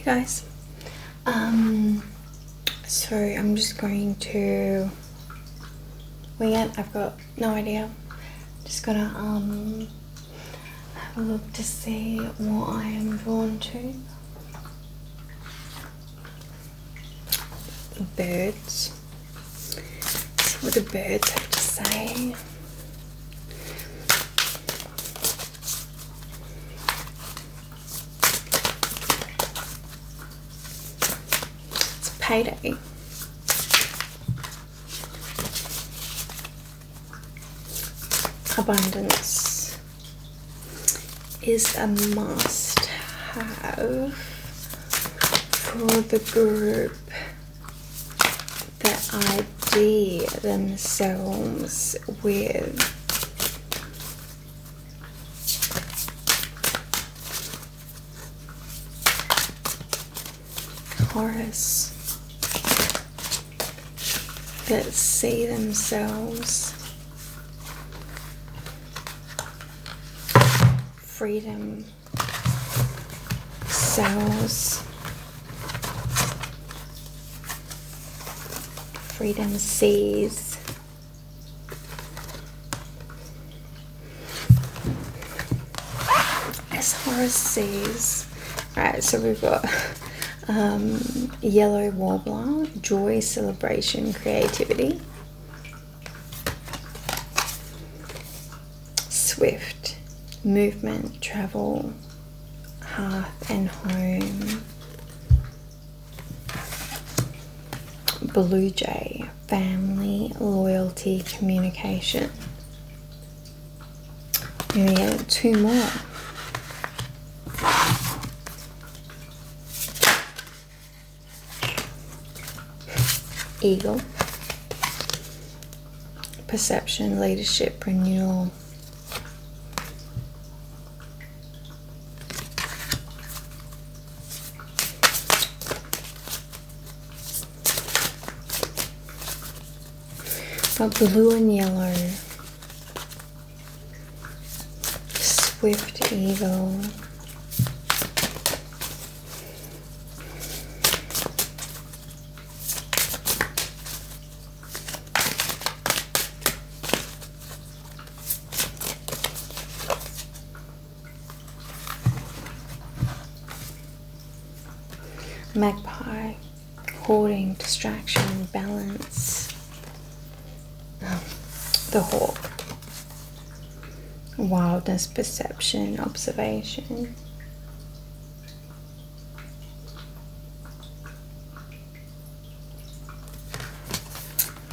guys. So I'm just going to wing it. I've got no idea. Just gonna have a look to see what I am drawn to. Birds. See what the birds have to say. Payday. Abundance is a must-have for the group that ID themselves with Taurus. That see themselves freedom sells, freedom sees, as Taurus sees. Right, so we've got yellow warbler, joy, celebration, creativity. Swift, movement, travel, hearth and home. Blue jay, family, loyalty, communication. And we get two more. Eagle, perception, leadership, renewal. Got blue and yellow, swift eagle. Magpie, hoarding, distraction, balance. The hawk, wildness, perception, observation.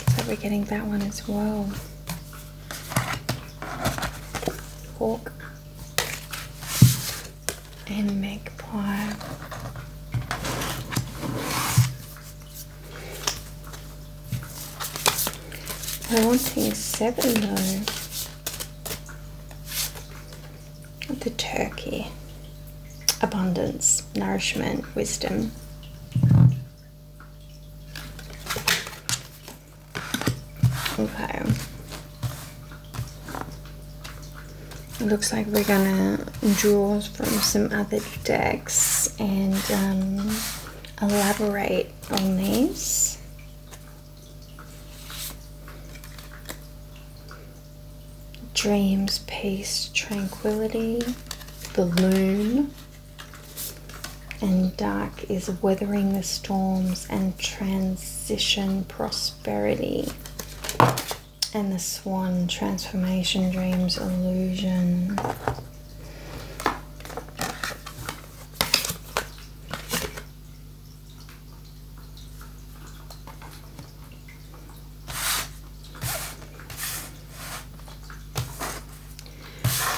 So we're getting that one as well. Hawk and magpie. We're wanting 7 though. The turkey. Abundance, nourishment, wisdom. Okay. It looks like we're gonna draw from some other decks and elaborate on these. Dreams, peace, tranquility, the loon, and dark is weathering the storms and transition, prosperity, and the swan, transformation, dreams, illusion.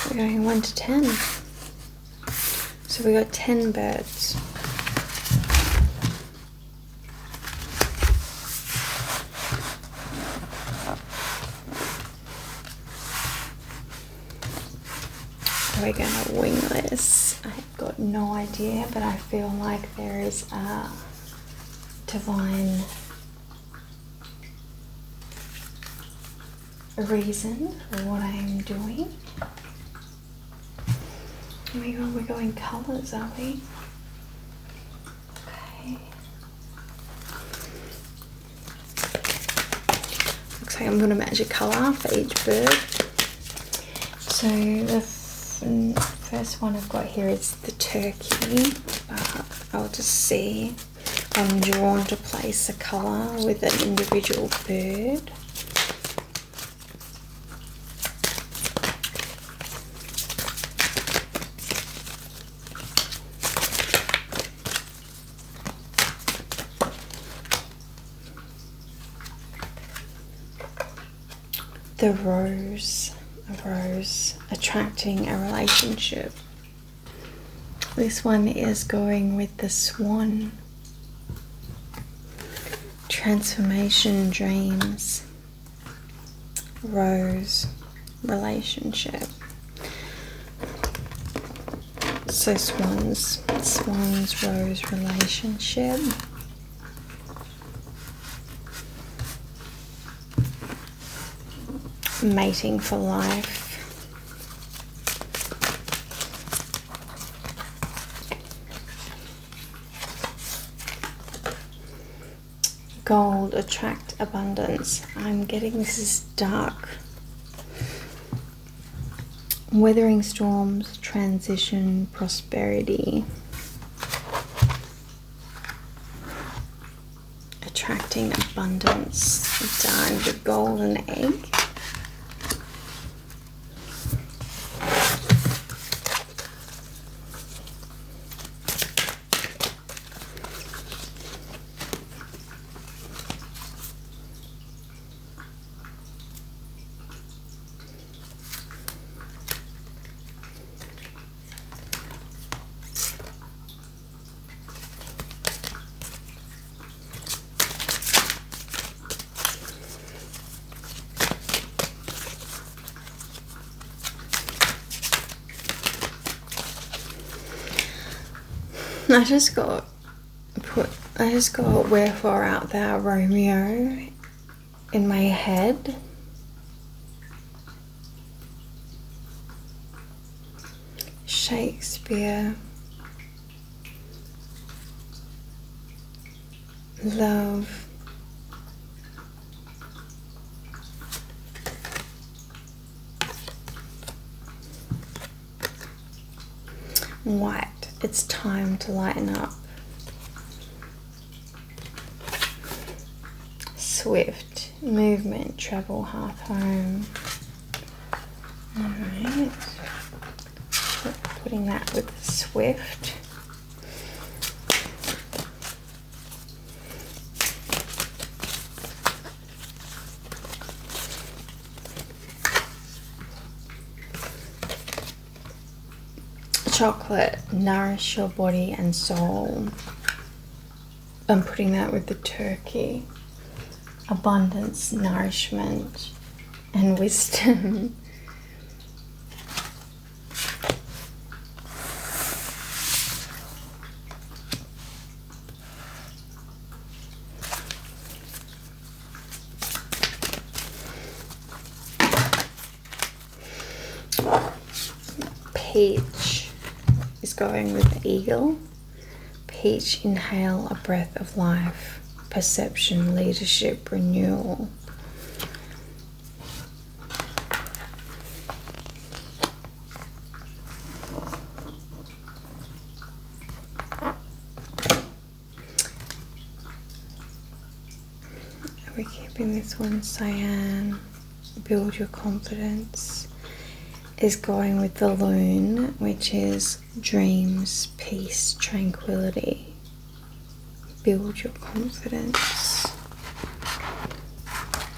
We're going 1 to 10. So we got 10 birds. We're gonna wing this. I've got no idea, but I feel like there is a divine reason for what I am doing. Oh my god, we're going colours, are we? Looks like I'm going to match a colour for each bird. So the first one I've got here is the turkey, but I'll just see. I'm drawn to place a colour with an individual bird. The rose, a rose attracting a relationship. This one is going with the swan. Transformation, dreams, rose, relationship. So swans, rose, relationship. Mating for life. Gold, attract abundance. I'm getting this is dark. Weathering storms, transition, prosperity. Attracting abundance. Done. The golden egg. I just got Wherefore Art Thou Romeo in my head. Shakespeare. Love. White. It's time to lighten up. Swift. Movement, travel, hearth, home. Alright. Putting that with the swift. Chocolate, nourish your body and soul. I'm putting that with the turkey. Abundance, nourishment, and wisdom. Peach is going with the eagle. Peach, inhale a breath of life. Perception, leadership, renewal. Are we keeping this one? Cyan, build your confidence. Is going with the loon, which is dreams, peace, tranquility. Build your confidence.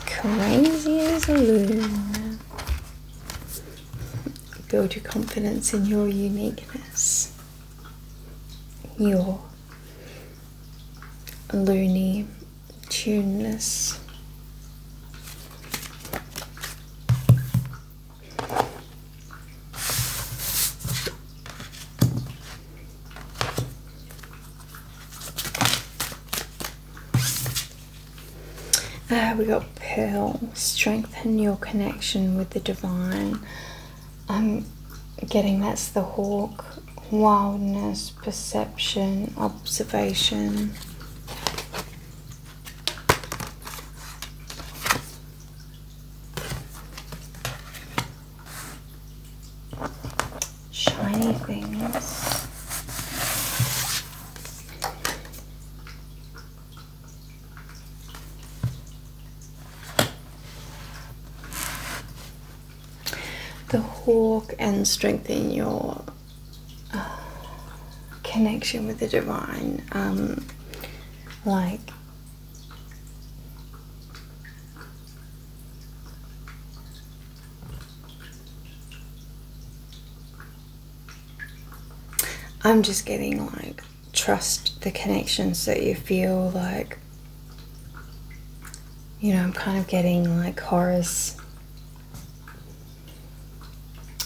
Crazy as a loon. Build your confidence in your uniqueness. Your loony tuneness. We got pearl, strengthen your connection with the divine. I'm getting that's the hawk, wildness, perception, observation. Shiny things. The hawk, and strengthen your connection with the divine. Like I'm just getting like trust the connections that you feel, like, you know, I'm kind of getting like Horus.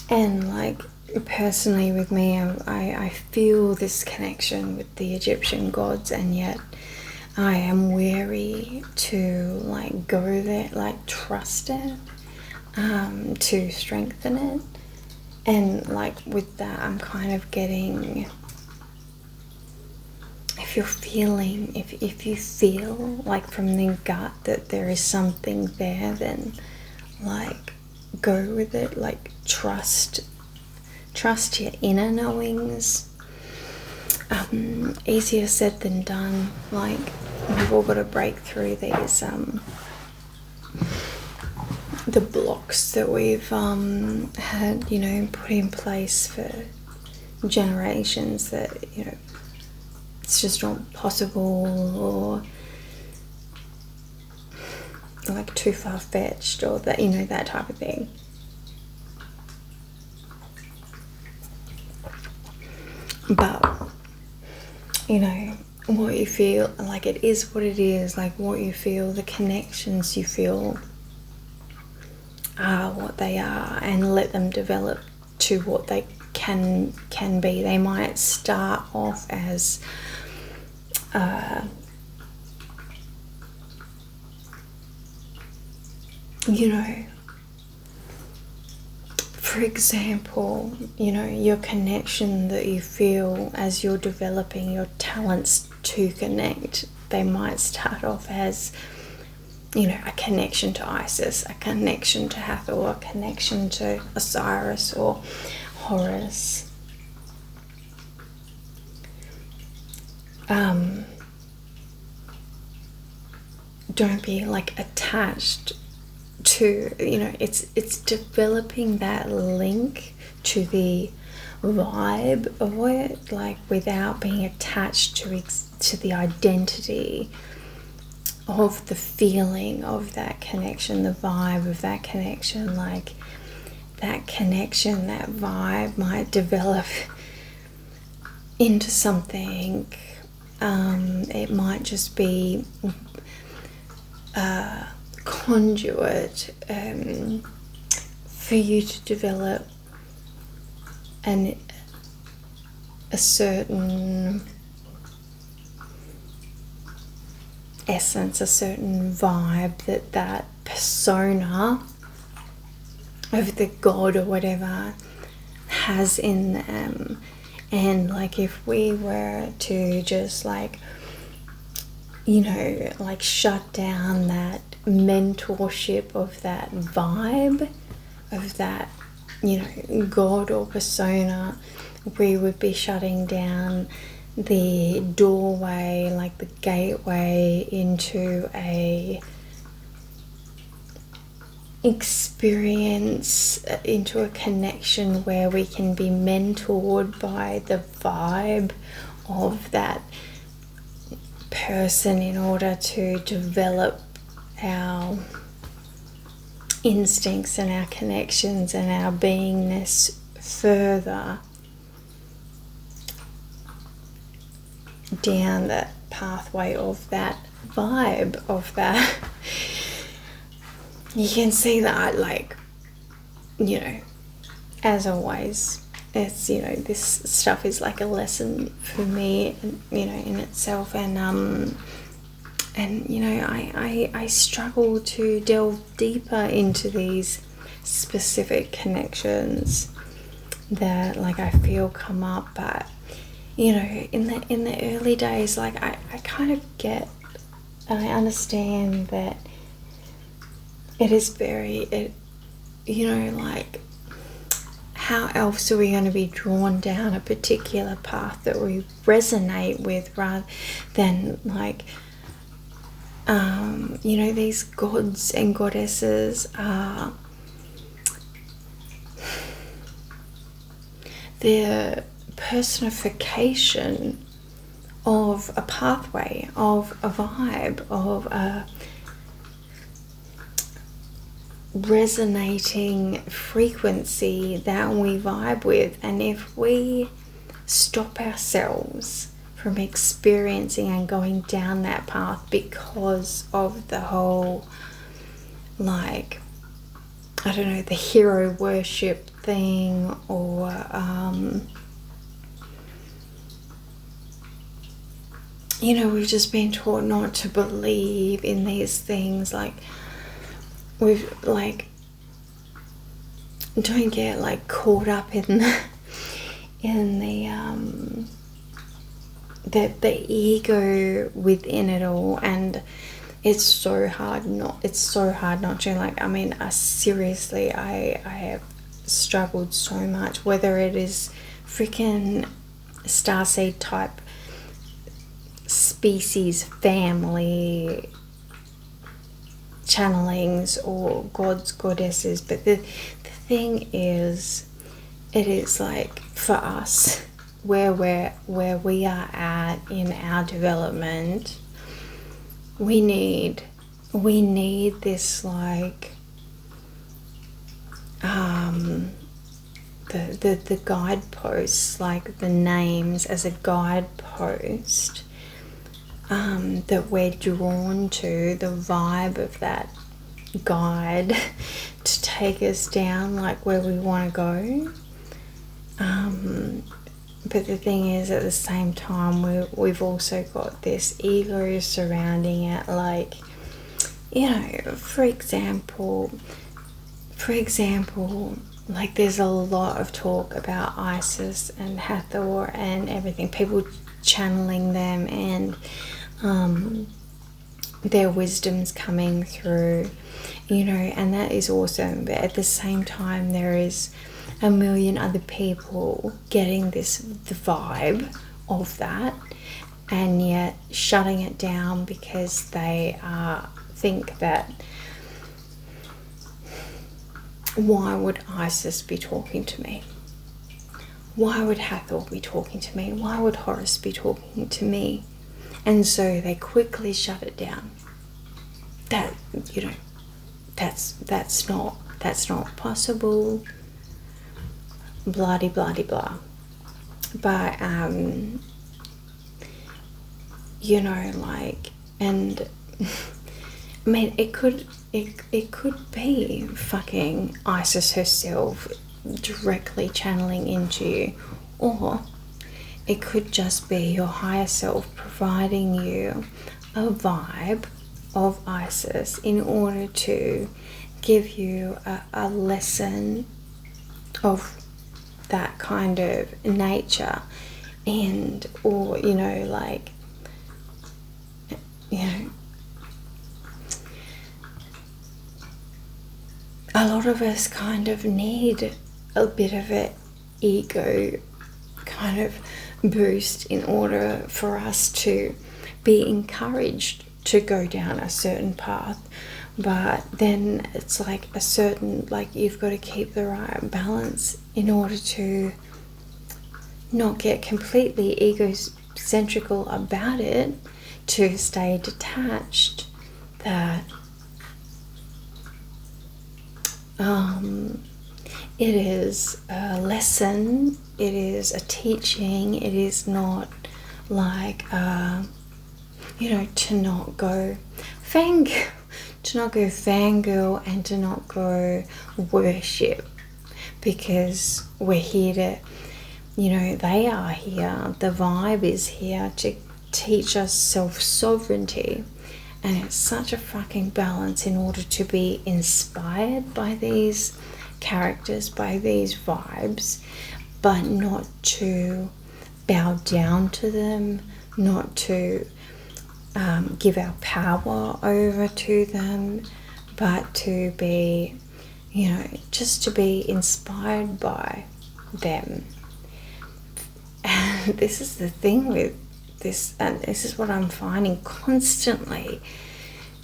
And like personally with me, I feel this connection with the Egyptian gods, and yet I am wary to like go there, like trust it, to strengthen it. And like with that, I'm kind of getting, if you're feeling, if you feel like from the gut that there is something there, then like go with it, like trust your inner knowings. Easier said than done. Like we've all got to break through these the blocks that we've had, you know, put in place for generations, that, you know, it's just not possible, or like too far-fetched, or that, you know, that type of thing. But, you know, what you feel, like it is what it is, like what you feel, the connections you feel are what they are, and let them develop to what they can be. They might start off as you know, for example, you know, your connection that you feel as you're developing your talents to connect, they might start off as, you know, a connection to Isis, a connection to Hathor, a connection to Osiris or Horus. Don't be like attached to, you know, it's developing that link to the vibe of it, like without being attached to the identity of the feeling of that connection, the vibe of that connection. Like that connection, that vibe might develop into something. It might just be a conduit for you to develop a certain essence, a certain vibe that persona of the god or whatever has in them. And like if we were to just like, you know, like shut down that mentorship of that vibe of that, you know, god or persona, we would be shutting down the doorway, like the gateway into a experience, into a connection where we can be mentored by the vibe of that person in order to develop our instincts and our connections and our beingness further down that pathway of that vibe of that. You can see that, like, you know, as always, it's, you know, this stuff is like a lesson for me, you know, in itself. And you know, I struggle to delve deeper into these specific connections that like I feel come up. But you know, in the early days, like I kind of get and I understand that it is very, you know, like how else are we going to be drawn down a particular path that we resonate with, rather than like you know, these gods and goddesses are the personification of a pathway, of a vibe, of a resonating frequency that we vibe with. And if we stop ourselves from experiencing and going down that path because of the whole, like, I don't know, the hero worship thing, or you know, we've just been taught not to believe in these things, like we've like, don't get like caught up in the ego within it all. And it's so hard not to, like, I mean, seriously, I have struggled so much, whether it is freaking starseed type species family channelings or gods, goddesses. But the thing is, it is like, for us, where we are at in our development, we need this, like, the guideposts, like the names as a guidepost, that we're drawn to, the vibe of that guide to take us down, like, where we want to go. But the thing is, at the same time, we've also got this ego surrounding it, like, you know, for example, like, there's a lot of talk about Isis and Hathor and everything, people channeling them, and their wisdom's coming through, you know, and that is awesome. But at the same time, there is a million other people getting the vibe of that, and yet shutting it down because they think that, why would Isis be talking to me? Why would Hathor be talking to me? Why would Horus be talking to me? And so they quickly shut it down. That, you know, that's not possible. Bloody blah. But you know, like, and I mean, it could be fucking Isis herself directly channeling into you, or it could just be your higher self providing you a vibe of Isis in order to give you a lesson of that kind of nature. And, or, you know, like, you know, a lot of us kind of need a bit of an ego kind of boost in order for us to be encouraged to go down a certain path. But then it's like a certain, like, you've got to keep the right balance in order to not get completely egocentrical about it, to stay detached, that it is a lesson, it is a teaching, it is not like, you know, to not go fangirl and to not go worship, because we're here to, you know, they are here, the vibe is here to teach us self-sovereignty. And it's such a fucking balance in order to be inspired by these characters, by these vibes, but not to bow down to them, not to give our power over to them, but to be, just to be inspired by them. And this is the thing with this, and this is what I'm finding constantly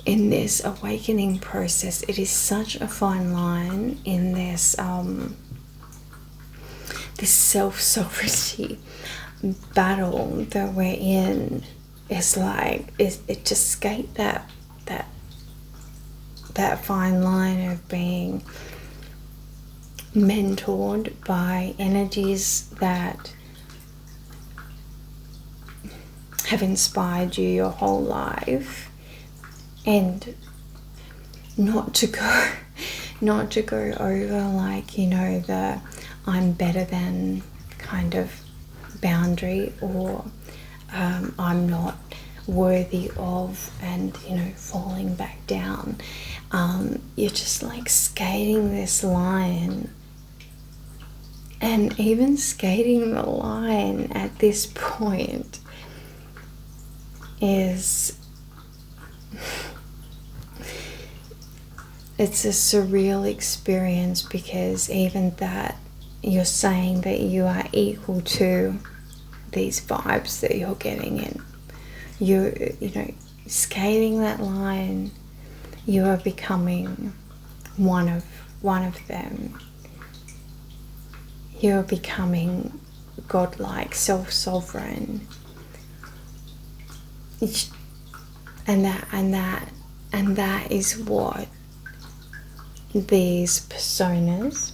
in this awakening process. It is such a fine line in this this self-sovereignty battle that we're in. It's like it to skate that fine line of being mentored by energies that have inspired you your whole life, and not to go over like, the I'm better than kind of boundary, or I'm not worthy of, and falling back down. You're just like skating this line, and even skating the line at this point is it's a surreal experience, because even that you're saying that you are equal to these vibes that you're getting in. You skating that line, you are becoming one of them. You're becoming godlike, self-sovereign. And that is what these personas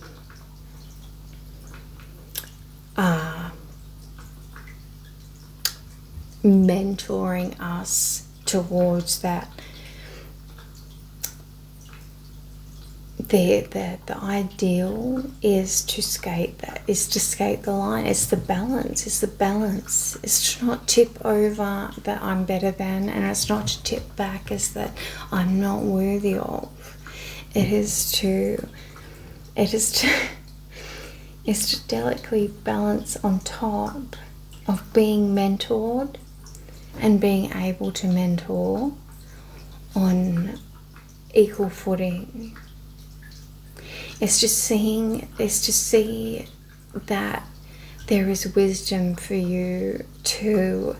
are mentoring us towards. That the ideal is to skate the line. It's the balance. It's to not tip over that I'm better than, and it's not to tip back as that I'm not worthy of. It's to delicately balance on top of being mentored and being able to mentor on equal footing. It's to see that there is wisdom for you to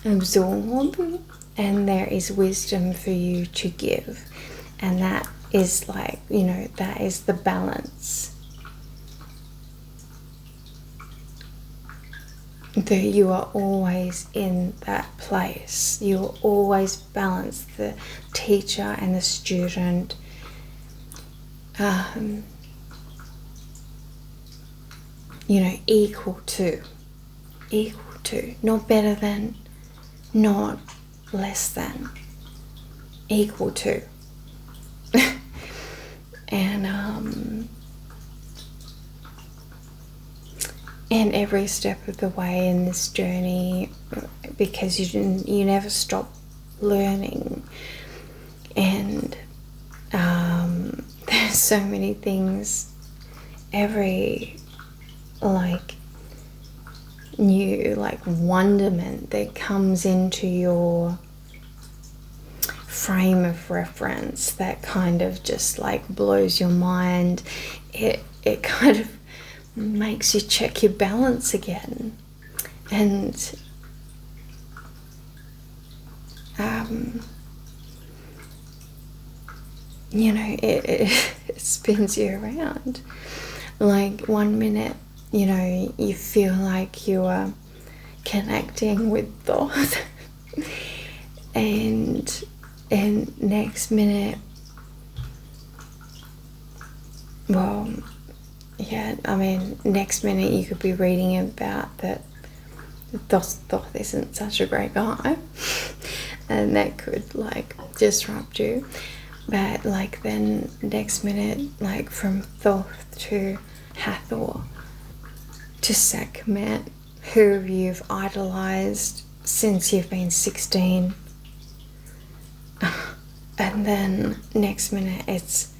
absorb, and there is wisdom for you to give, and that is like, that is the balance. That you are always in that place. You will always balance the teacher and the student. Equal to, not better than, not less than, equal to. And every step of the way in this journey, because you never stop learning, and there's so many things, every new wonderment that comes into your frame of reference that kind of just blows your mind. It kind of makes you check your balance again, and it spins you around. Like 1 minute, you feel like you are connecting with thought, and next minute, next minute you could be reading about that Thoth isn't such a great guy, and that could disrupt you. But then next minute, from Thoth to Hathor to Sekhmet, who you've idolized since you've been 16, and then next minute it's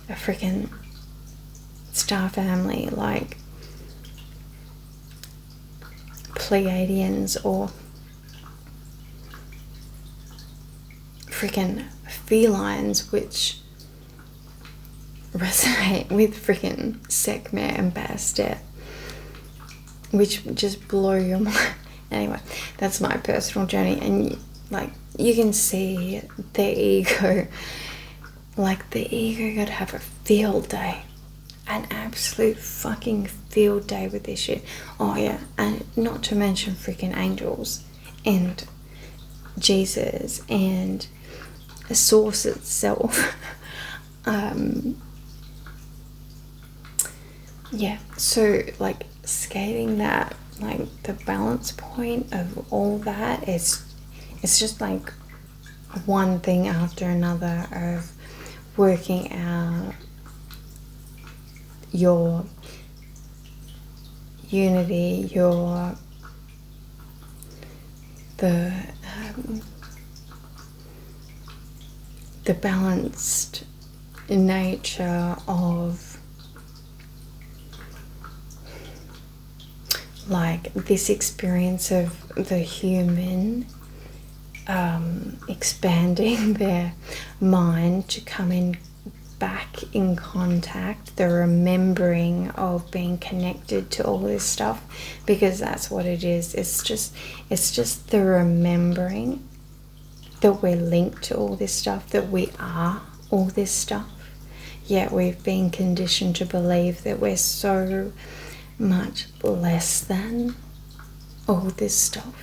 a freaking star family. Pleiadians or freaking felines, which resonate with freaking Sekhmet and Bastet, which just blow your mind. Anyway, that's my personal journey, and like you can see the ego, like the ego got to have a field day, an absolute fucking field day with this shit. Oh yeah, and not to mention freaking angels and Jesus and the source itself. Yeah, so like skating that, like the balance point of all that is, it's just like one thing after another of working out your unity, the balanced nature of like this experience of the human expanding their mind to come in back in contact, the remembering of being connected to all this stuff, because that's what it is. It's just the remembering that we're linked to all this stuff, that we are all this stuff. Yet we've been conditioned to believe that we're so much less than all this stuff.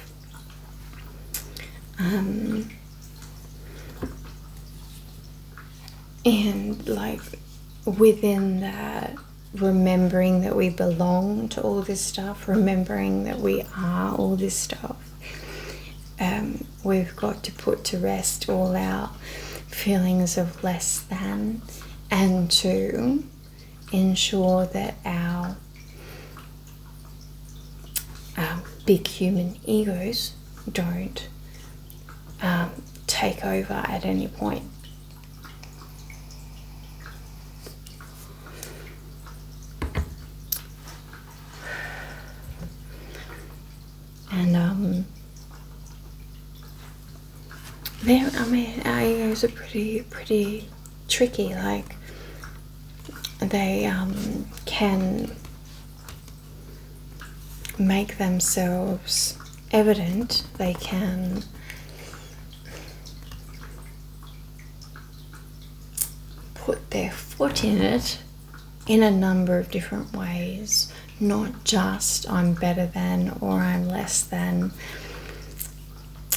And like within that, remembering that we belong to all this stuff, remembering that we are all this stuff, we've got to put to rest all our feelings of less than, and to ensure that our big human egos don't take over at any point. And our egos are pretty tricky. Like they can make themselves evident. They can put their foot in it in a number of different ways, not just I'm better than or I'm less than.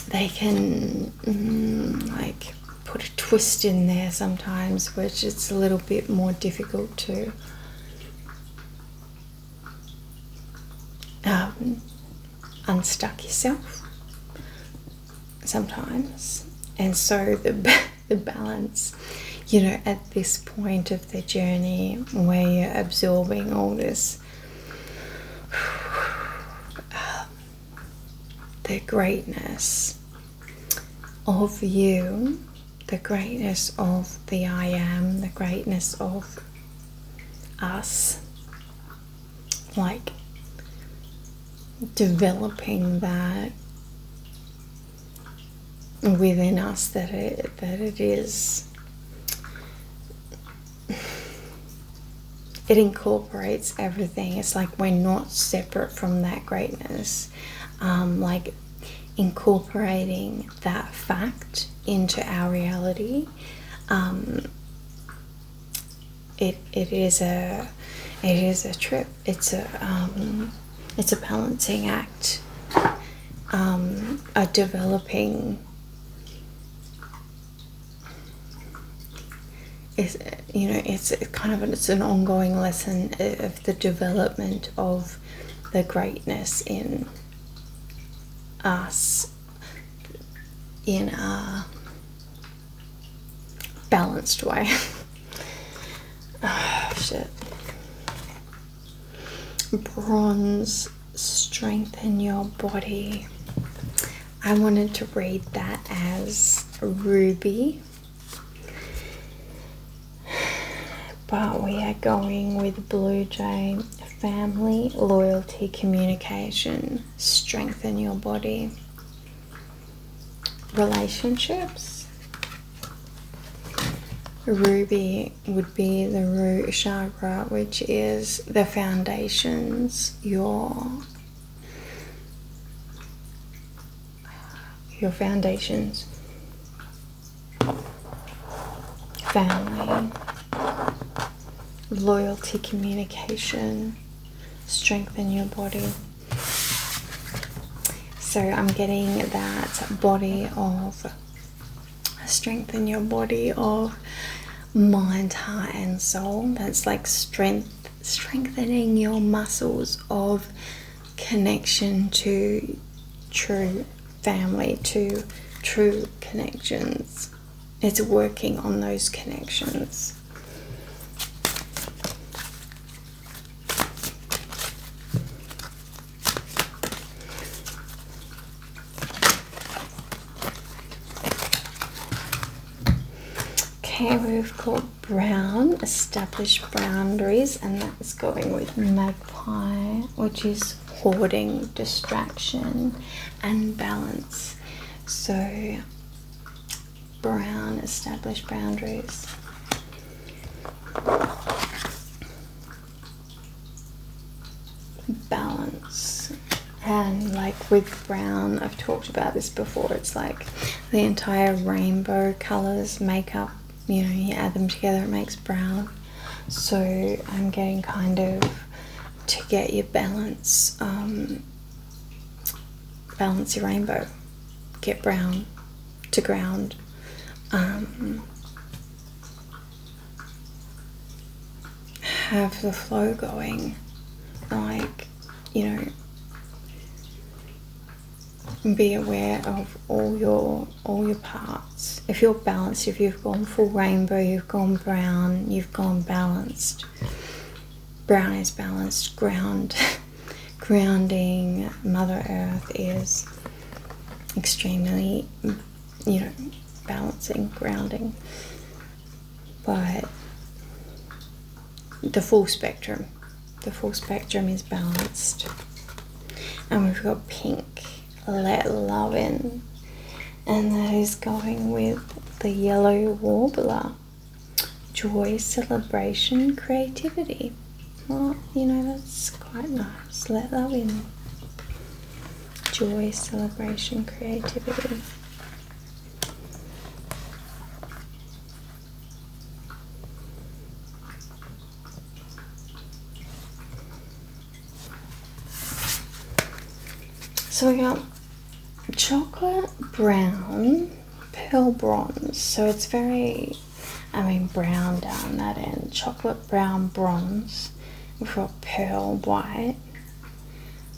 They can like put a twist in there sometimes, which it's a little bit more difficult to unstuck yourself sometimes. And so the balance, you know, at this point of the journey where you're absorbing all this, the greatness of you, the greatness of the I am, the greatness of us, like developing that within us, that it is, it incorporates everything. It's like we're not separate from that greatness. Like incorporating that fact into our reality. It is a trip. It's a balancing act. A developing is, you know, it's an ongoing lesson of the development of the greatness in us in a balanced way. Oh, shit. Bronze, strengthen your body. I wanted to read that as ruby, but we are going with blue jay, family, loyalty, communication, strengthen your body. Relationships. Ruby would be the root chakra, which is the foundations, your foundations. Family, loyalty, communication, strengthen your body. So I'm getting that body of strengthen your body of mind, heart and soul. That's like strengthening your muscles of connection to true family, to true connections. It's working on those connections. Okay, we've got brown, establish boundaries, and that's going with magpie, which is hoarding, distraction, and balance. So, brown, establish boundaries. Balance. And like with brown, I've talked about this before, it's like the entire rainbow colors make up, you know, you add them together, it makes brown. So I'm getting kind of to get your balance, balance your rainbow, get brown to ground. Have the flow going, like, you know, be aware of all your parts. If you're balanced, if you've gone full rainbow, you've gone brown, you've gone balanced. Brown is balanced, grounding. Mother Earth is extremely, you know, balancing, grounding. But the full spectrum is balanced. And we've got pink, let love in, and that is going with the yellow warbler, joy, celebration, creativity. Well, you know, that's quite nice. Let love in, joy, celebration, creativity. So we got chocolate brown, pearl bronze. So it's very, brown down that end. Chocolate brown bronze. We've got pearl white,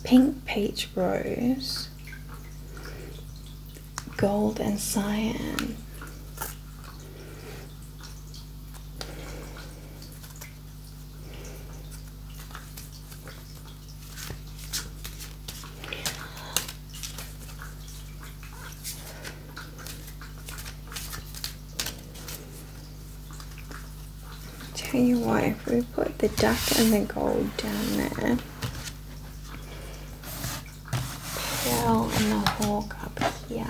pink peach rose, gold and cyan. Tell you what, if we put the duck and the gold down there, pearl and the hawk up here,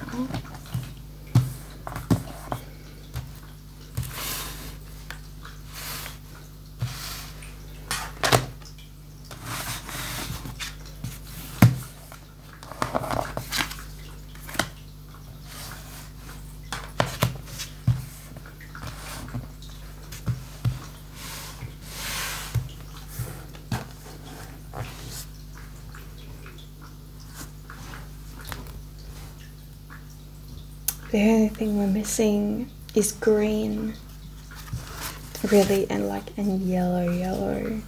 the only thing we're missing is green, really, and yellow.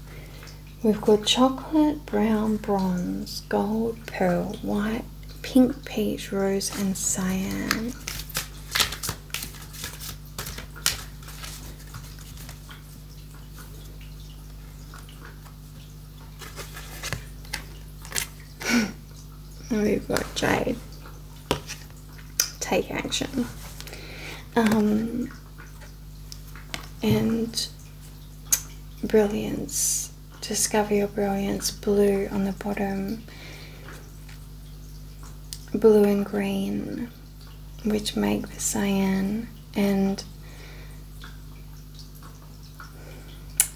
We've got chocolate, brown, bronze, gold, pearl, white, pink, peach, rose, and cyan. And we've got jade. Take action. And brilliance, Discover your brilliance. Blue on the bottom. Blue and green, which make the cyan. And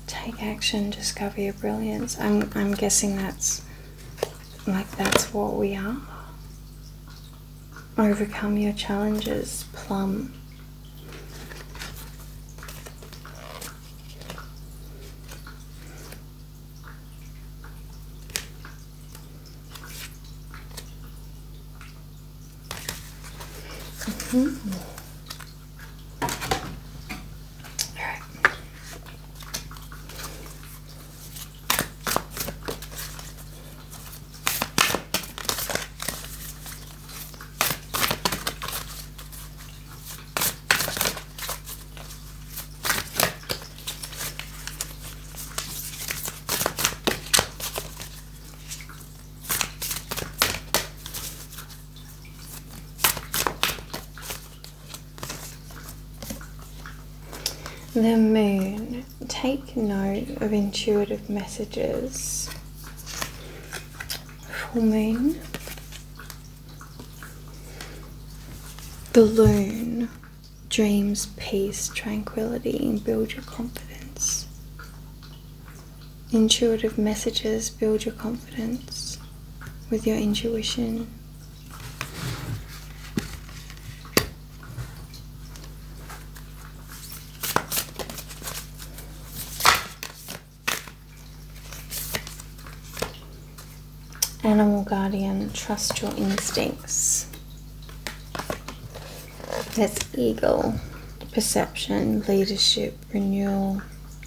take action. Discover your brilliance. I'm guessing that's what we are. Overcome your challenges. Plum. Alright. The moon. Take note of intuitive messages. Full moon. The loon. Dreams, peace, tranquility, and build your confidence. Intuitive messages. Build your confidence with your intuition. Animal guardian, trust your instincts. That's eagle, perception, leadership, renewal,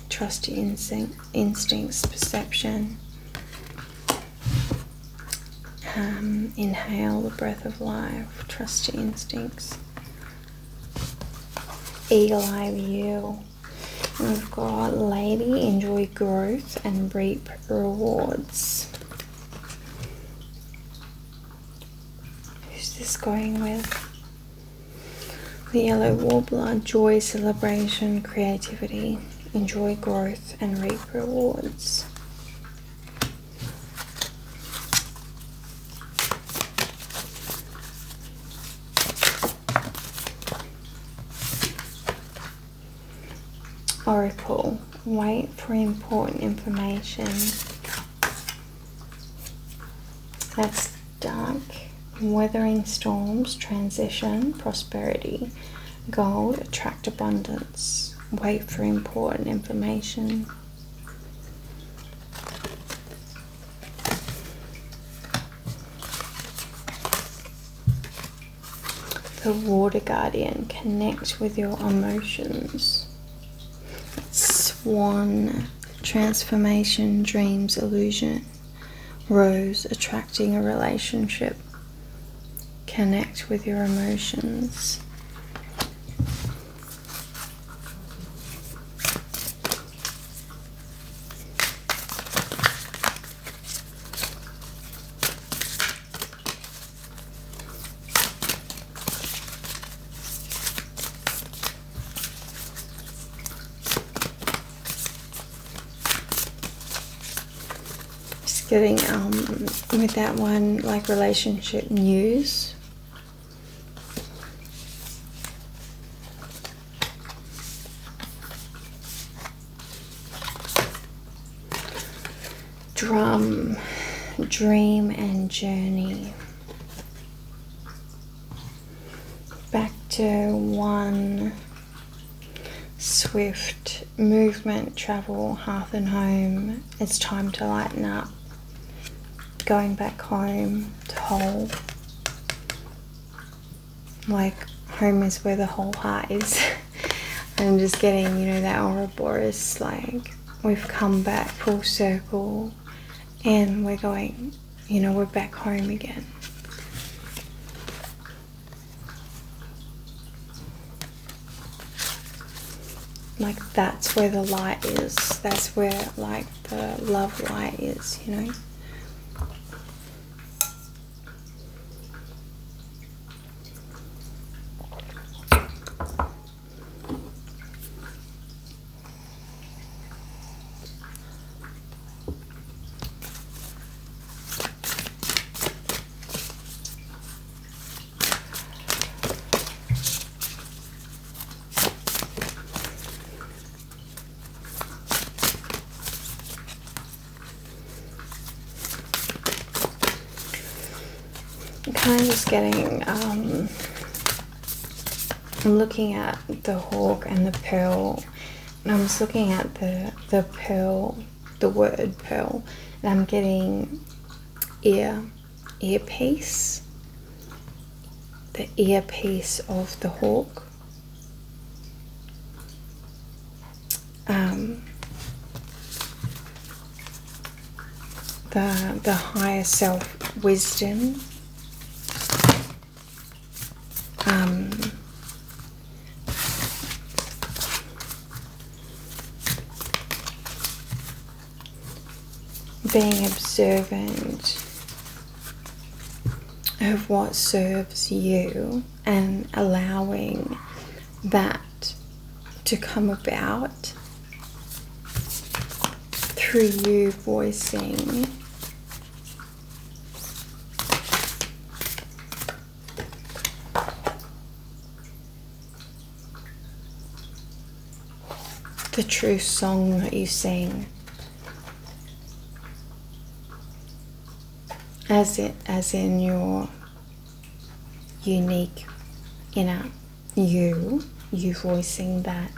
trust your instincts, perception. Inhale the breath of life, trust your instincts. Eagle eye view. And we've got lady, enjoy growth and reap rewards. This going with the yellow warbler, joy, celebration, creativity, enjoy growth and reap rewards. Oracle, wait for important information. That's dark. Weathering storms, transition, prosperity. Gold, attract abundance. Wait for important information. The water guardian, connect with your emotions. Swan, transformation, dreams, illusion. Rose, attracting a relationship. Connect with your emotions. Just getting with that one, like relationship news. Drum, dream and journey. Back to one, swift, movement, travel, hearth and home. It's time to lighten up. Going back home to whole. Like home is where the whole heart is. I'm just getting, you know, that Ouroboros, like we've come back full circle. And we're going, you know, we're back home again. Like that's where the light is. That's where like the love light is, you know. kind of just getting, I'm looking at the hawk and the pearl, and I'm just looking at the pearl, the word pearl, and I'm getting earpiece, the earpiece of the hawk. The higher self wisdom, being observant of what serves you and allowing that to come about through you voicing the true song that you sing, as in your unique inner you voicing that.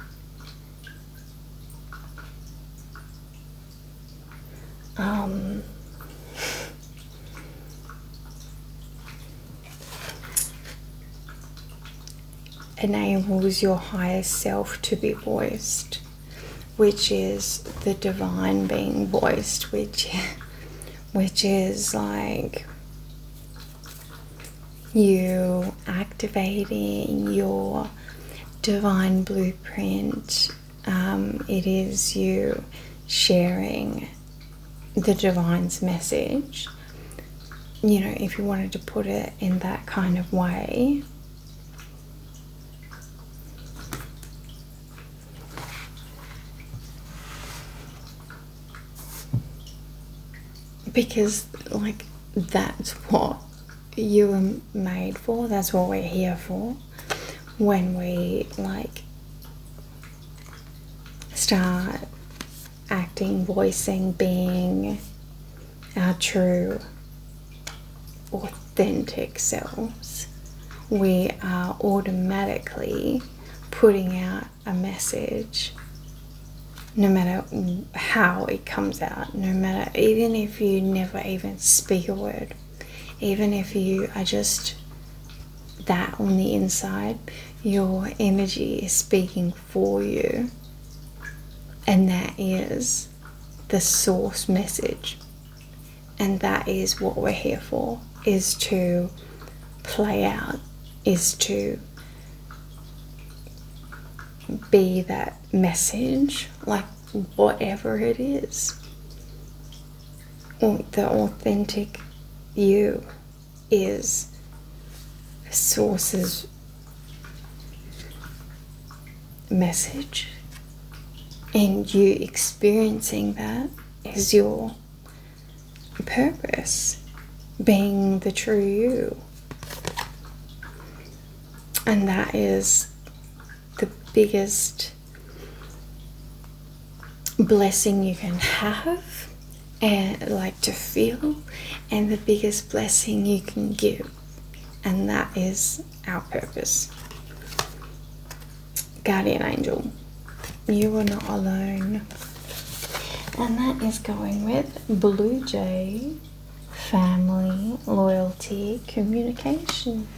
Enables your higher self to be voiced, which is the divine being voiced, which is like you activating your divine blueprint. It is you sharing the divine's message, you know, if you wanted to put it in that kind of way. Because like that's what you were made for, that's what we're here for. When we like start acting, voicing, being our true authentic selves, we are automatically putting out a message, no matter how it comes out, no matter, even if you never even speak a word, even if you are just that on the inside, your energy is speaking for you, and that is the source message, and that is what we're here for, is to play out, is to be that message, like whatever it is. The authentic you is a source's message, and you experiencing that is your purpose, being the true you. And that is the biggest blessing you can have, and like to feel, and the biggest blessing you can give, and that is our purpose. Guardian angel, you are not alone. And that is going with Blue Jay, family, loyalty, communication.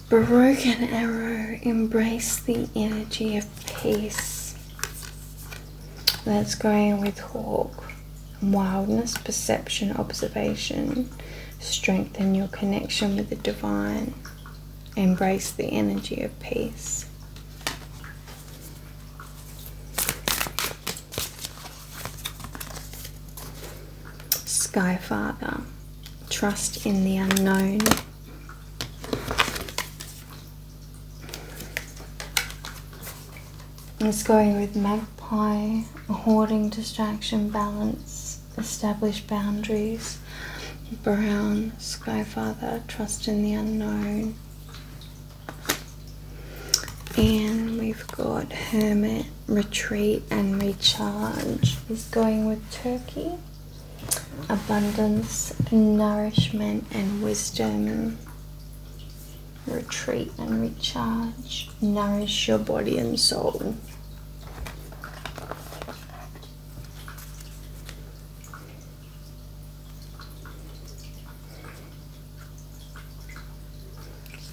Broken arrow, embrace the energy of peace. That's going with hawk, wildness, perception, observation. Strengthen your connection with the divine. Embrace the energy of peace. Sky Father, trust in the unknown. It's going with magpie, hoarding, distraction, balance, establish boundaries. Brown, Sky Father, trust in the unknown. And we've got Hermit, Retreat and Recharge is going with Turkey. Abundance, Nourishment and Wisdom. Retreat and Recharge. Nourish your body and soul.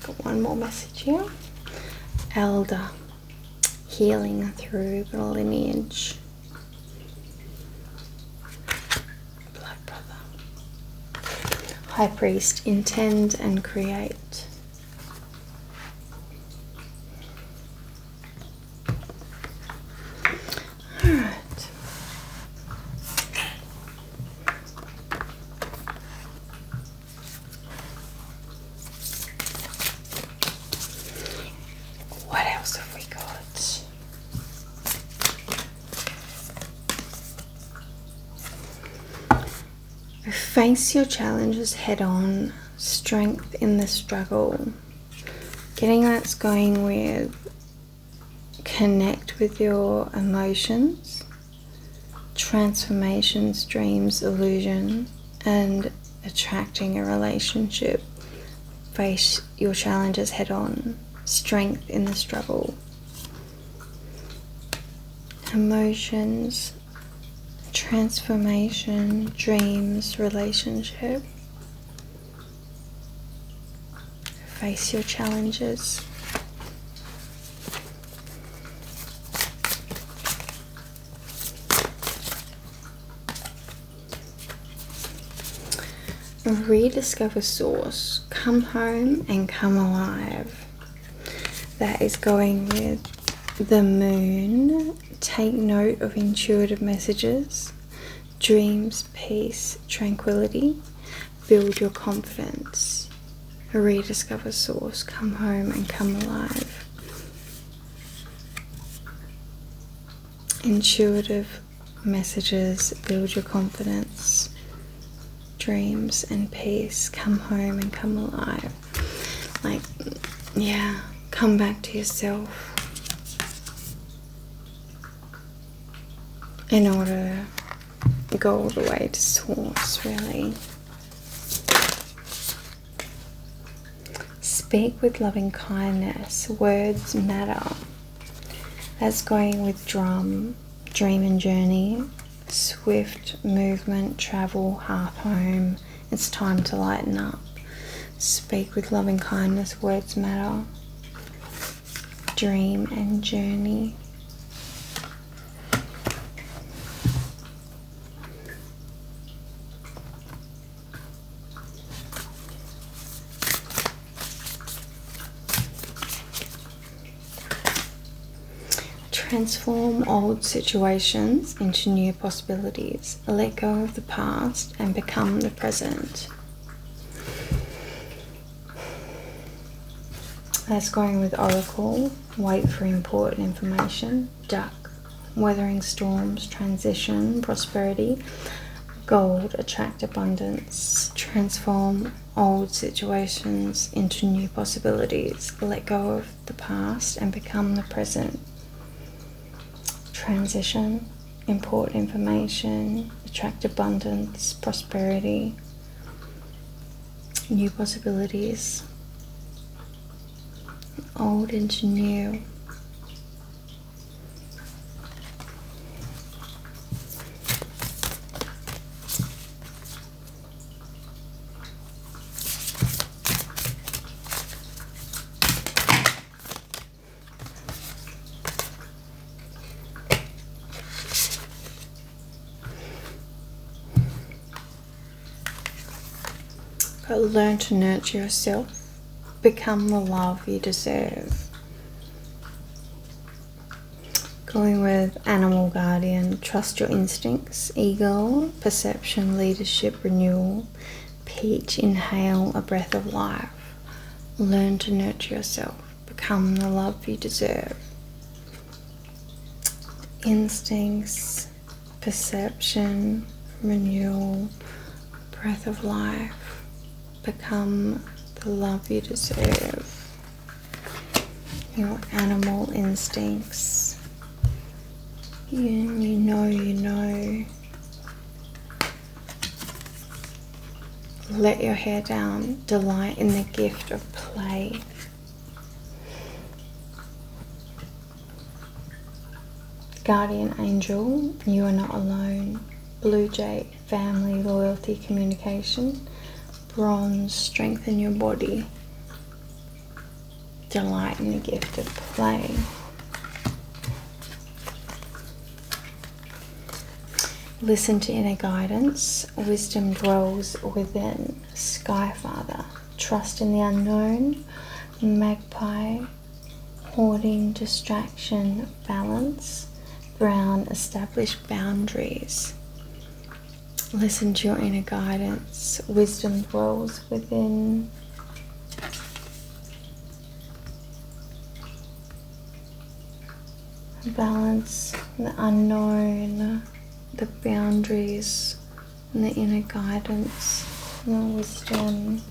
Got one more message here. Elder, healing through the lineage. Blood brother. High priest, intend and create. Alright. What else have we got? Face your challenges head on. Strength in the struggle. Getting that's going with connect with your emotions. Transformations, dreams, illusion, and attracting a relationship. Face your challenges head on. Strength in the struggle. Emotions, transformation, dreams, relationship. Face your challenges. Rediscover source. Come home and come alive. That is going with the moon. Take note of intuitive messages. Dreams, peace, tranquility. Build your confidence. Rediscover source. Come home and come alive. Intuitive messages. Build your confidence. Dreams and peace. Come home and come alive. Like, yeah, come back to yourself in order to go all the way to source, really. Speak with loving kindness. Words matter. That's going with drum, dream and journey. Swift movement, travel, half home. It's time to lighten up. Speak with loving kindness. Words matter. Dream and journey. Transform old situations into new possibilities. Let go of the past and become the present. That's going with Oracle. Wait for important information. Duck. Weathering storms. Transition. Prosperity. Gold. Attract abundance. Transform old situations into new possibilities. Let go of the past and become the present. Transition, import information, attract abundance, prosperity, new possibilities, old into new. But learn to nurture yourself. Become the love you deserve. Going with Animal Guardian. Trust your instincts. Eagle. Perception, leadership, renewal. Peach. Inhale a breath of life. Learn to nurture yourself. Become the love you deserve. Instincts. Perception, renewal, breath of life. Become the love you deserve. your animal instincts. You know. Let your hair down. Delight in the gift of play. Guardian angel, you are not alone. Blue jay, family, loyalty, communication. Bronze, strengthen your body. Delight in the gift of play. Listen to inner guidance. Wisdom dwells within. Skyfather, trust in the unknown. Magpie, hoarding, distraction, balance. Brown, establish boundaries. Listen to your inner guidance. Wisdom dwells within. Balance, the unknown, the boundaries, and the inner guidance, and the wisdom.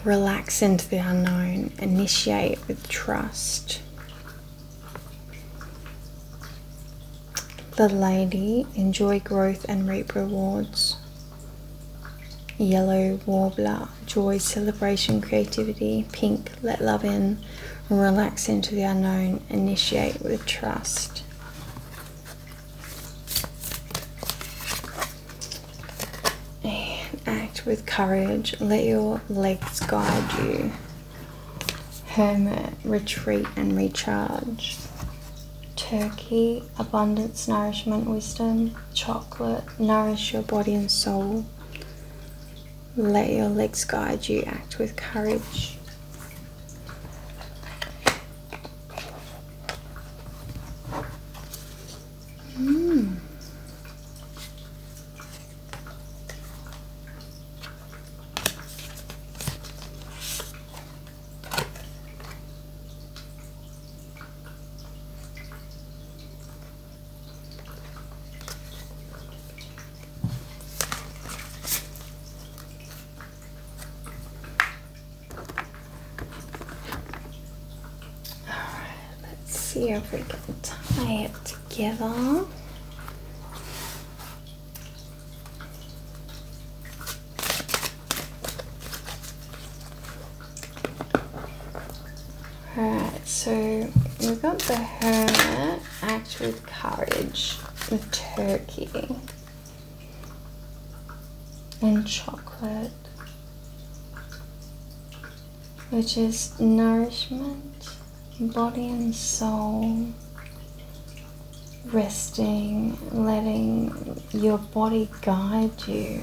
Relax into the unknown. Initiate with trust. The lady, enjoy growth and reap rewards. Yellow warbler, joy, celebration, creativity. Pink, let love in. Relax into the unknown. Initiate with trust. And act with courage. Let your legs guide you. Hermit, retreat and recharge. Turkey, abundance, nourishment, wisdom. Chocolate, nourish your body and soul. Let your legs guide you. Act with courage. See if we can tie it together. Alright, so we've got the hermit, act with courage, the turkey, and chocolate, which is nourishment. Body and soul, resting, letting your body guide you,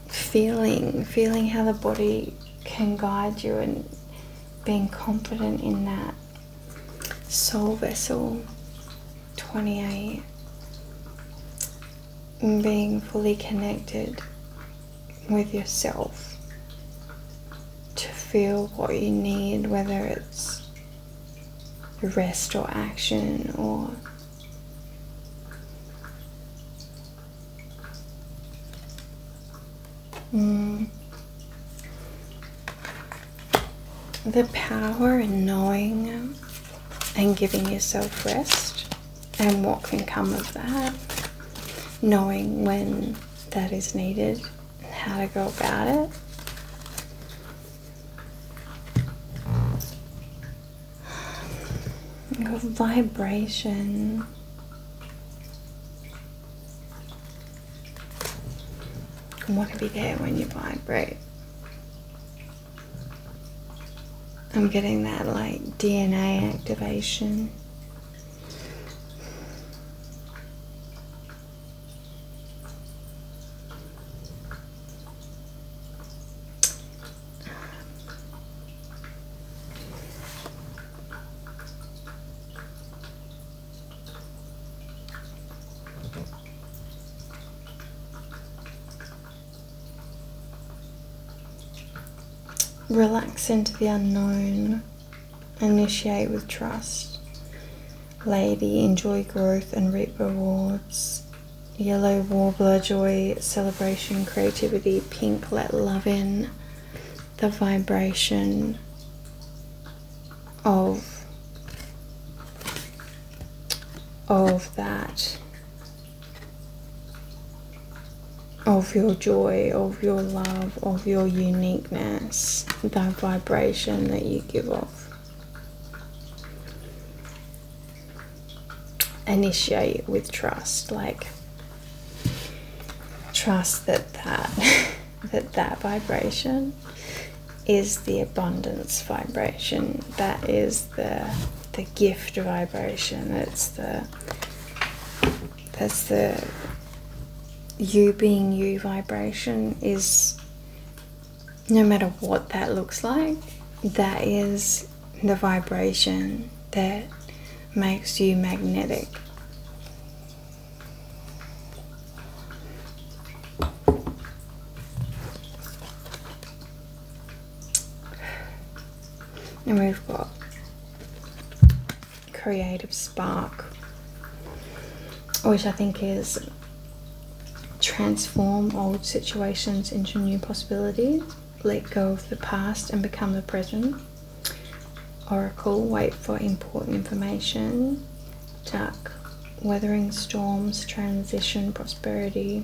feeling how the body can guide you, and being confident in that. Soul vessel 28, being fully connected with yourself to feel what you need, whether it's rest or action or the power in knowing and giving yourself rest and what can come of that, knowing when that is needed and how to go about it. Your vibration. You want to be there when you vibrate. I'm getting that like DNA activation. Relax into the unknown. Initiate with trust. Lady, enjoy growth and reap rewards. Yellow, warbler, joy, celebration, creativity. Pink, let love in. The vibration of that, of your joy, of your love, of your uniqueness, the vibration that you give off. Initiate with trust, like trust that that vibration is the abundance vibration, that is the gift vibration, that's the you being you vibration. Is, no matter what that looks like, that is the vibration that makes you magnetic. And we've got creative spark, which I think is transform old situations into new possibilities, let go of the past and become the present. Oracle, wait for important information. Duck, weathering storms, transition, prosperity,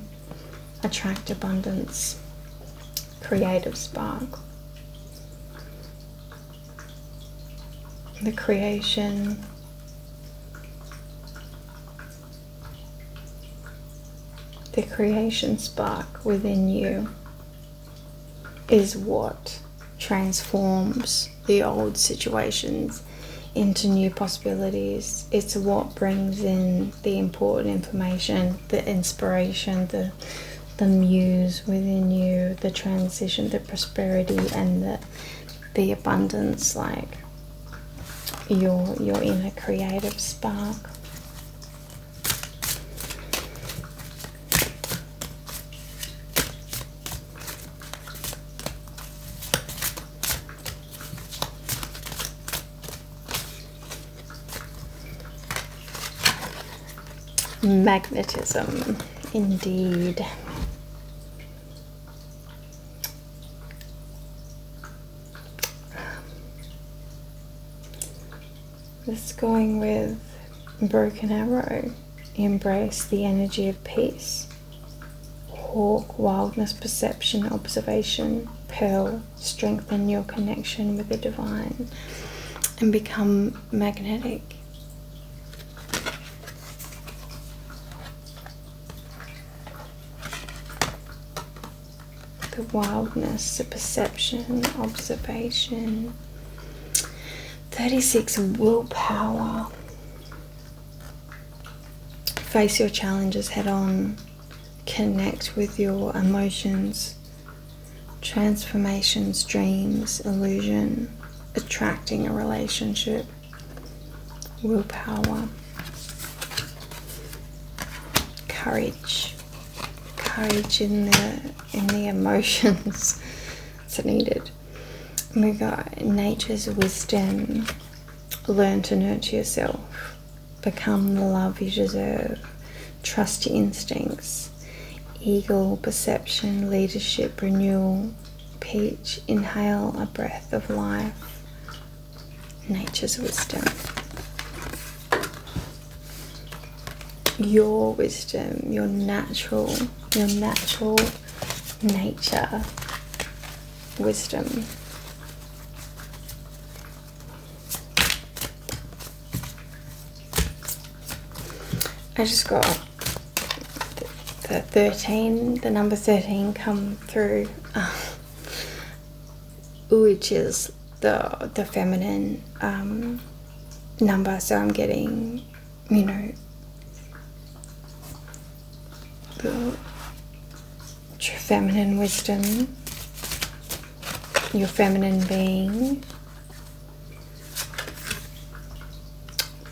attract abundance. Creative spark, the creation, spark within you is what transforms the old situations into new possibilities. It's what brings in the important information, the inspiration, the muse within you, the transition, the prosperity, and the abundance, like your inner creative spark. Magnetism, indeed. This is going with Broken Arrow. Embrace the energy of peace. Hawk, wildness, perception, observation. Pearl, strengthen your connection with the divine and become magnetic. The wildness, the perception, observation. 36, willpower. Face your challenges head on. Connect with your emotions. Transformations, dreams, illusion. Attracting a relationship. Willpower. Courage. Courage in the emotions that's needed. We got nature's wisdom. Learn to nurture yourself. Become the love you deserve. Trust your instincts. Eagle, perception, leadership, renewal. Peach, inhale a breath of life. Nature's wisdom. Your wisdom, your natural nature wisdom. I just got the 13, the number 13 come through, which is the feminine number. So I'm getting, the feminine wisdom, your feminine being,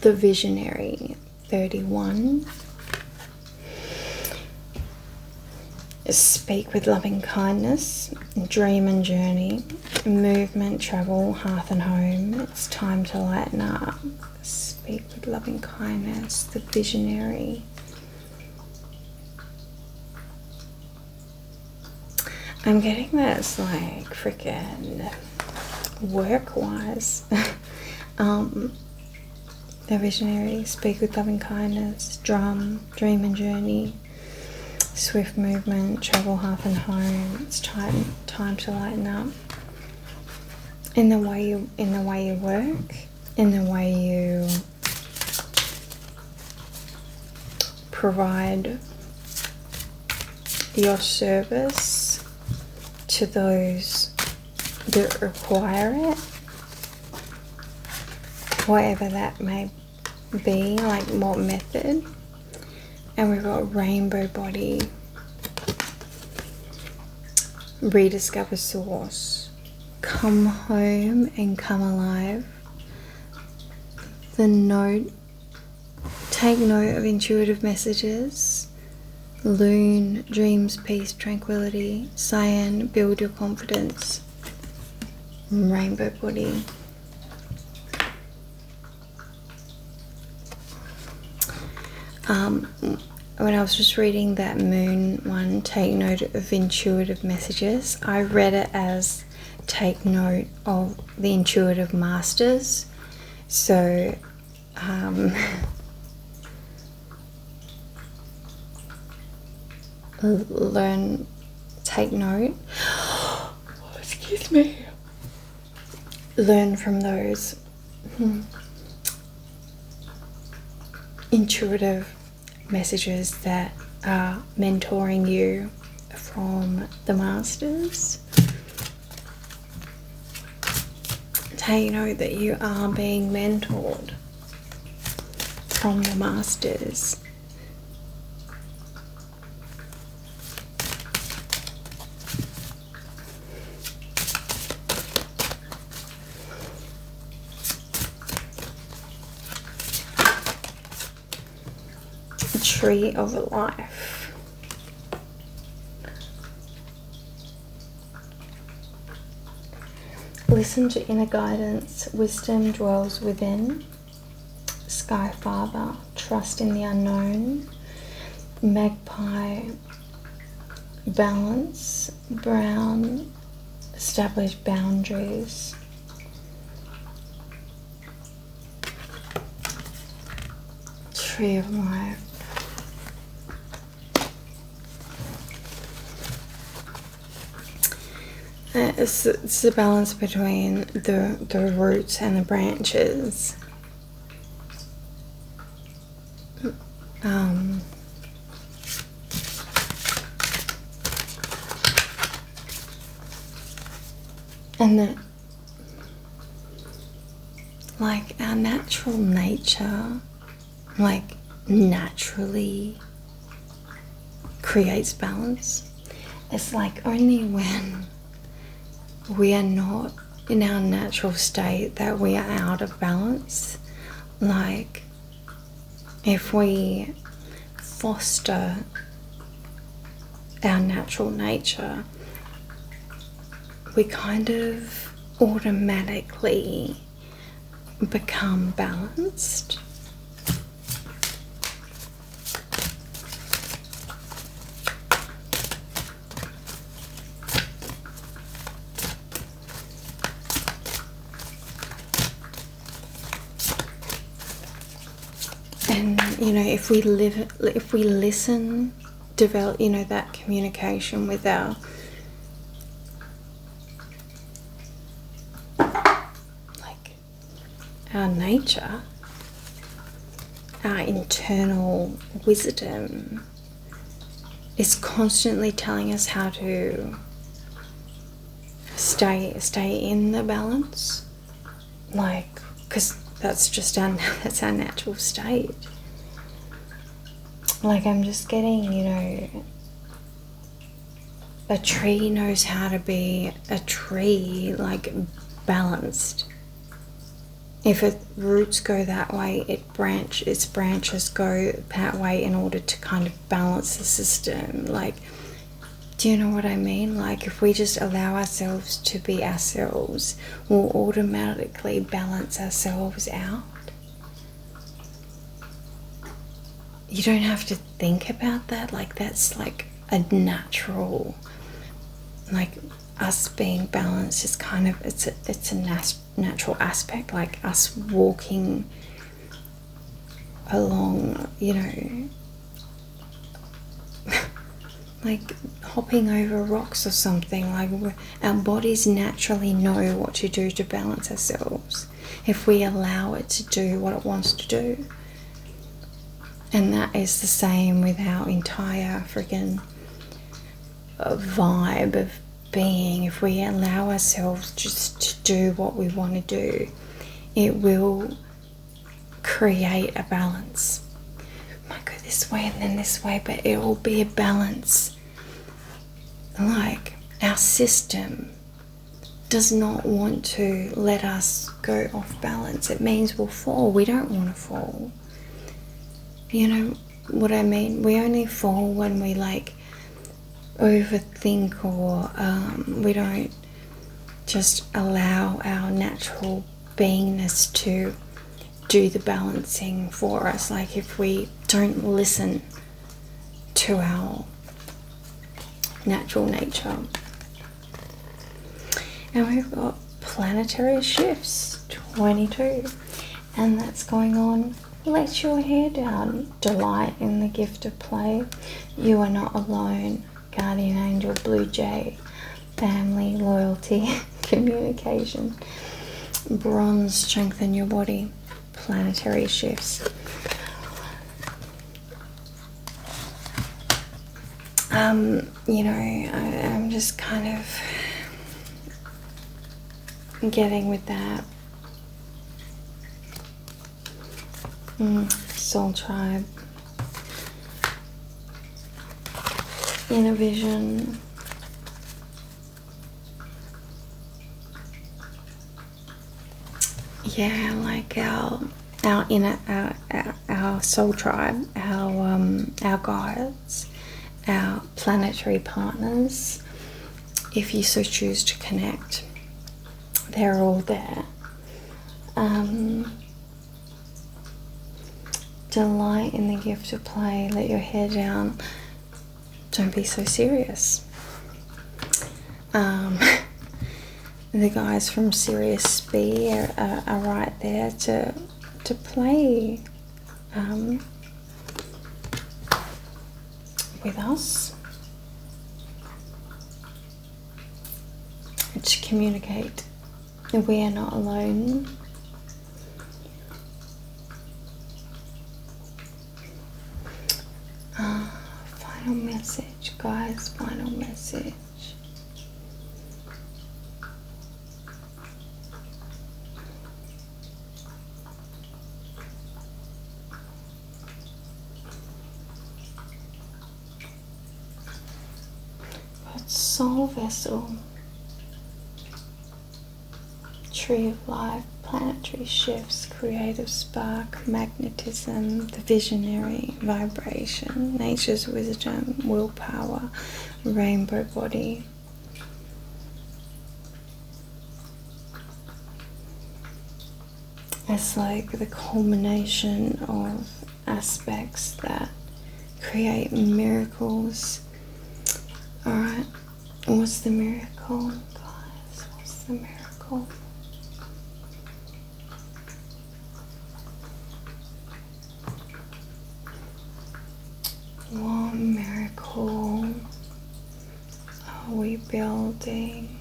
the visionary, 31. speak with loving kindness, dream and journey, movement, travel, hearth and home. It's time to lighten up. Speak with loving kindness, the visionary. I'm getting this like freaking work-wise. The visionary, speak with loving kindness, dream and journey, swift movement, travel, hearth and home. It's time to lighten up. In the way you work, in the way you provide your service to those that require it, whatever that may be, like what method. And we've got rainbow body, rediscover source, come home and come alive. The note, take note of intuitive messages. Loon, dreams, peace, tranquility. Cyan, build your confidence. Rainbow body. When I was just reading that moon one, take note of intuitive messages, I read it as take note of the intuitive masters. So learn, take note. Excuse me. Learn from those intuitive messages that are mentoring you from the masters. Take note that you are being mentored from the masters. Tree of life. Listen to inner guidance. Wisdom dwells within. Sky Father. Trust in the unknown. Magpie. Balance. Brown. Establish boundaries. Tree of life. It's the balance between the roots and the branches. And that, like, our natural nature, like, naturally creates balance. It's like only when we are not in our natural state that we are out of balance. Like, if we foster our natural nature, we kind of automatically become balanced. And if we listen, develop that communication with our nature, our internal wisdom is constantly telling us how to stay in the balance, because that's our natural state. Like, I'm just getting, a tree knows how to be a tree, like, balanced. If its roots go that way, its branches go that way in order to kind of balance the system. Like, Do you know what I mean? Like, if we just allow ourselves to be ourselves, we'll automatically balance ourselves out. You don't have to think about that. Like, that's like a natural, like, us being balanced is kind of, it's a natural aspect, like us walking along, you know, like hopping over rocks or something. Like, our bodies naturally know what to do to balance ourselves if we allow it to do what it wants to do. And that is the same with our entire freaking vibe of being. If we allow ourselves just to do what we want to do, it will create a balance. It might go this way and then this way, but it will be a balance. Like, our system does not want to let us go off balance. It means we'll fall. We don't want to fall. You know what I mean? We only fall when we like overthink, or we don't just allow our natural beingness to do the balancing for us. Like, if we don't listen to our natural nature. And we've got planetary shifts 22, and that's going on. Let your hair down. Delight in the gift of play. You are not alone. Guardian angel, blue jay. Family, loyalty, communication. Bronze, strengthen your body. Planetary shifts. You know, I'm just kind of getting with that. Soul tribe, inner vision, yeah, like our inner, our soul tribe, our guides, our planetary partners. If you so choose to connect, they're all there. Delight in the gift of play. Let your hair down. Don't be so serious. The guys from Sirius B are right there to play with us, to communicate. We are not alone. Final message, guys, final message. But soul vessel, tree of life, planetary shifts, creative spark, magnetism, the visionary, vibration, nature's wisdom, willpower, rainbow body. It's like the culmination of aspects that create miracles. Alright, what's the miracle, guys? What's the miracle? What miracle are we building?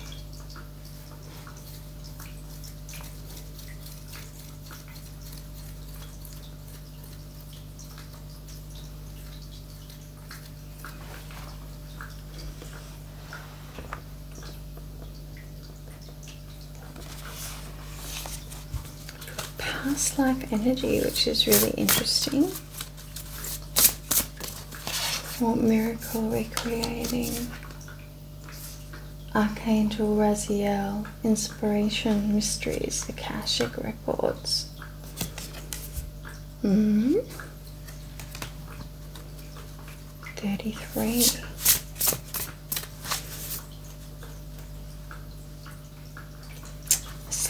Past life energy, which is really interesting. What miracle are we creating? Archangel Raziel, inspiration, mysteries, Akashic records. 33.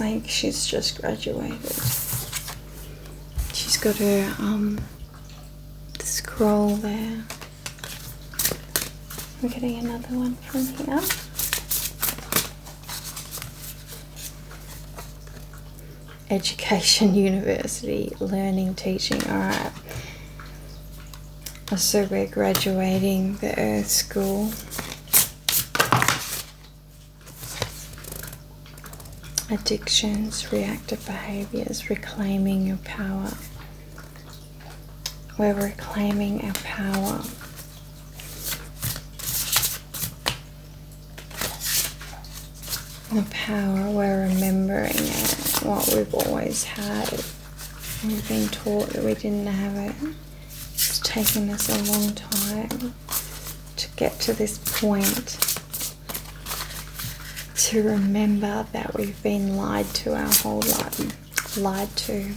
looks like she's just graduated. She's got her scroll there. We're getting another one from here. Education, university, learning, teaching. Alright. So we're graduating the Earth School. Addictions, reactive behaviors, reclaiming your power. We're reclaiming our power. The power, we're remembering it, what we've always had. We've been taught that we didn't have it. It's taken us a long time to get to this point. To remember that we've been lied to our whole life. Lied to.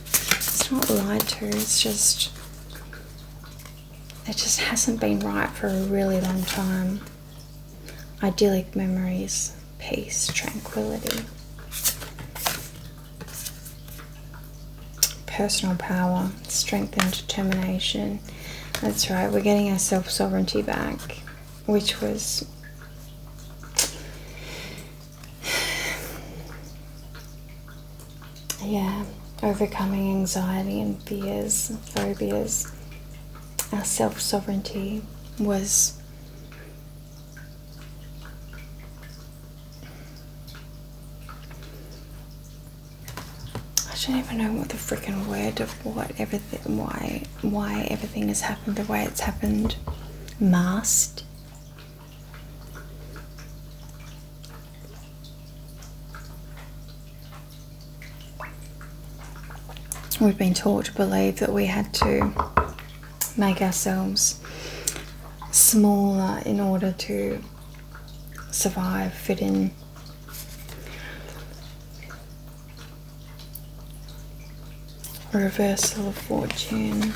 It's not lied to, it's just... It just hasn't been right for a really long time. Idyllic memories, peace, tranquility. Personal power, strength and determination. That's right, we're getting our self-sovereignty back, which was... Yeah, overcoming anxiety and fears, phobias. Our self-sovereignty was I don't even know what the freaking word of what everything, why everything has happened the way it's happened. Masked. We've been taught to believe that we had to make ourselves smaller in order to survive, fit in. Reversal of fortune.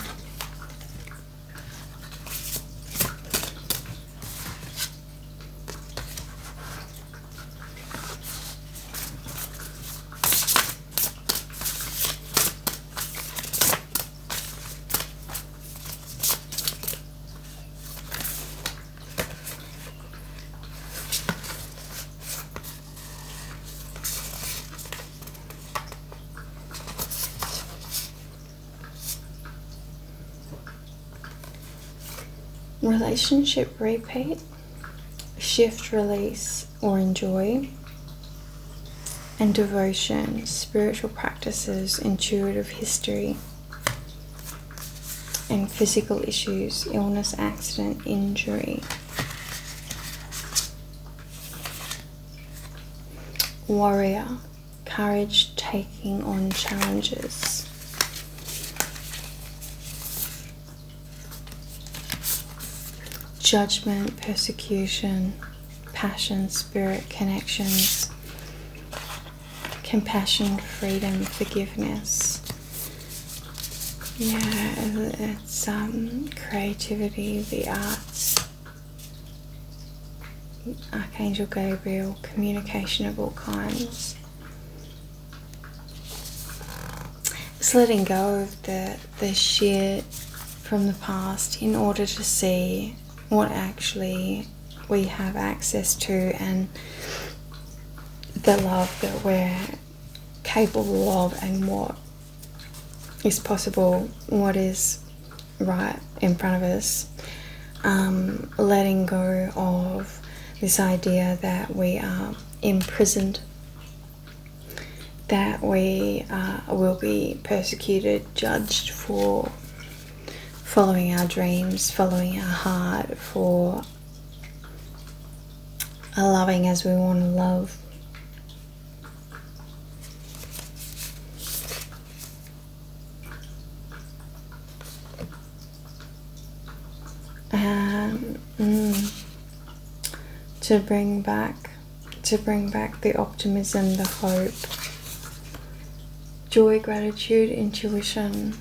Relationship repeat, shift, release or enjoy, and devotion, spiritual practices, intuitive history, and physical issues, illness, accident, injury. Warrior, courage, taking on challenges. Judgment, persecution, passion, spirit, connections, compassion, freedom, forgiveness. Yeah, it's creativity, the arts, Archangel Gabriel, communication of all kinds. It's letting go of the shit from the past in order to see what actually we have access to and the love that we're capable of and what is possible, what is right in front of us. Letting go of this idea that we are imprisoned, that we will be persecuted, judged for following our dreams, following our heart, for loving as we want to love. To bring back the optimism, the hope, joy, gratitude, intuition.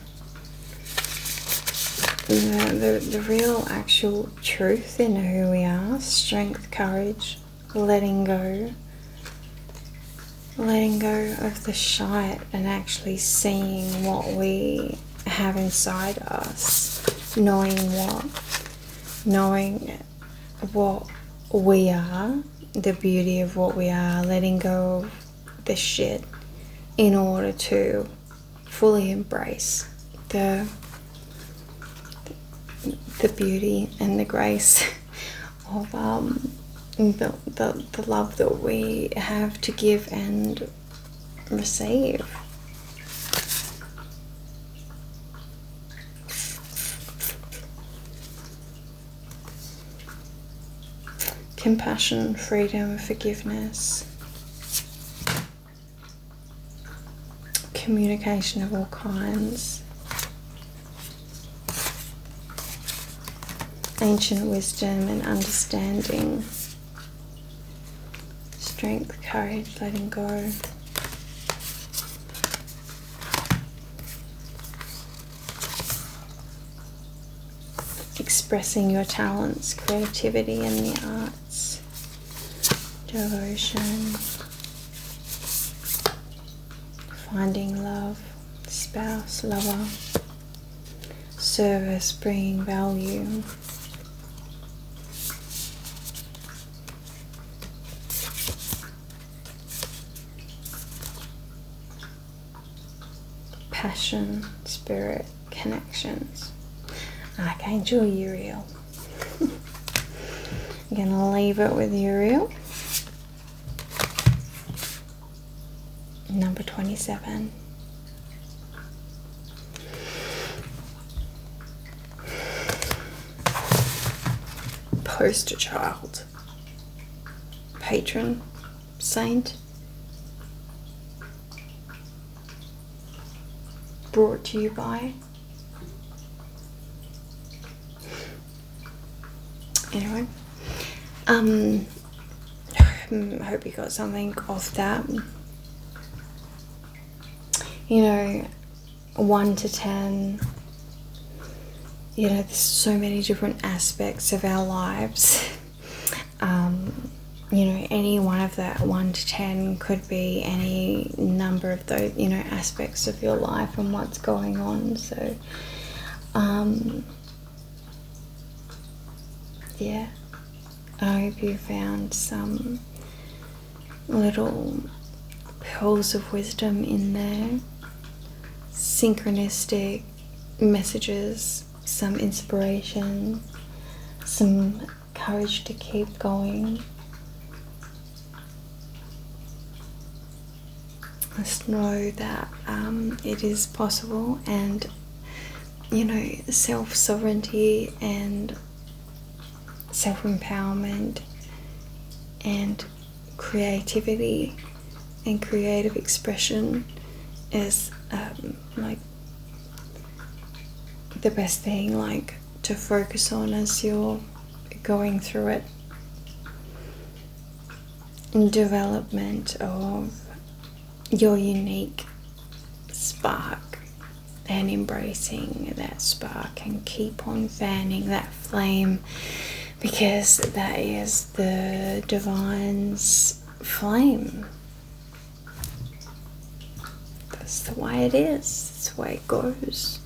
The real actual truth in who we are, strength, courage, letting go, letting go of the shite and actually seeing what we have inside us, knowing what we are, the beauty of what we are, letting go of the shit in order to fully embrace the beauty and the grace of the love that we have to give and receive. Compassion, freedom, forgiveness, communication of all kinds, ancient wisdom and understanding, strength, courage, letting go. Expressing your talents, creativity and the arts, devotion, finding love, spouse, lover, service, bringing value, passion, spirit, connections. Archangel Uriel. I'm going to leave it with Uriel. Number 27. Poster child. Patron saint. Brought to you by. Anyway, hope you got something off that. You know, 1 to 10, you know, there's so many different aspects of our lives. You know, any one of that 1 to 10 could be any number of those, you know, aspects of your life and what's going on. So, yeah, I hope you found some little pearls of wisdom in there, synchronistic messages, some inspiration, some courage to keep going. Just know that it is possible, and you know, self-sovereignty and self-empowerment and creativity and creative expression is like the best thing, like, to focus on as you're going through it. In development of your unique spark and embracing that spark and keep on fanning that flame, because that is the divine's flame. That's the way it is. That's the way it goes.